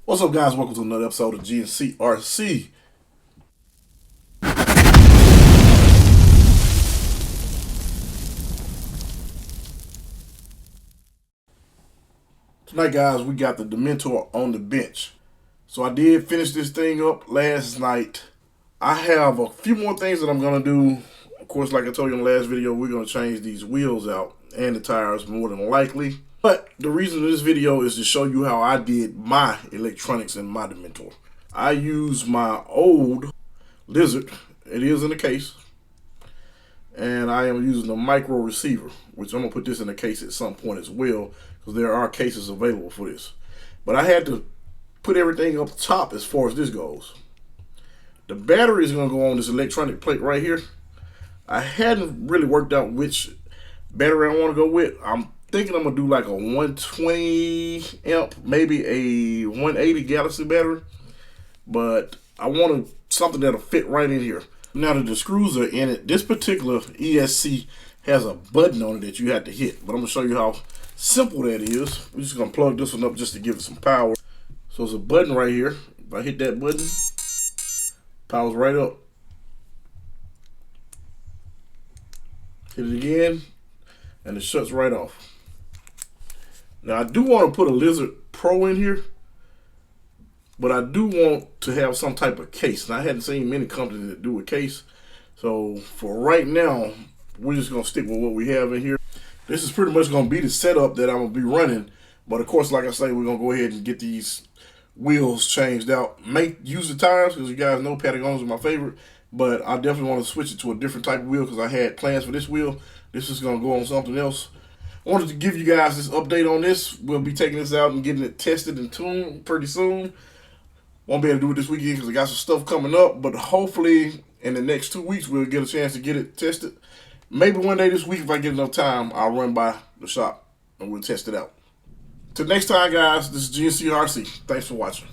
What's up, guys? Welcome to another episode of GNCRC. Tonight, guys, we got the Dementor on the bench. So I did finish this thing up last night. I have a few more things that I'm going to do. Of course, like I told you in the last video, we're going to change these wheels out and the tires more than likely. But the reason for this video is to show you how I did my electronics in my Dementor. I used my old Lizard. It is in the case. And I am using a micro receiver, which I'm going to put this in the case at some point as well, because there are cases available for this. But I had to put everything up top as far as this goes. The battery is going to go on this electronic plate right here. I hadn't really worked out which battery I want to go with. I'm thinking I'm going to do like a 120 amp, maybe a 180 Galaxy battery. But I wanted something that'll fit right in here. Now that the screws are in it, this particular ESC has a button on it that you have to hit. But I'm going to show you how simple that is. We're just going to plug this one up just to give it some power. So it's a button right here. If I hit that button, powers right up. Hit it again, and it shuts right off. Now I do want to put a Lizard Pro in here, but I do want to have some type of case. And I hadn't seen many companies that do a case. So for right now, we're just going to stick with what we have in here. This is pretty much going to be the setup that I'm going to be running. But of course, like I say, we're going to go ahead and get these wheels changed out. May use the tires, because you guys know Patagonians are my favorite. But I definitely want to switch it to a different type of wheel, because I had plans for this wheel. This is going to go on something else. I wanted to give you guys this update on this. We'll be taking this out and getting it tested and tuned pretty soon. Won't be able to do it this weekend because I got some stuff coming up, but hopefully in the next 2 weeks we'll get a chance to get it tested. Maybe one day this week, if I get enough time, I'll run by the shop and we'll test it out. Till next time, guys, this is GNCRC. Thanks for watching.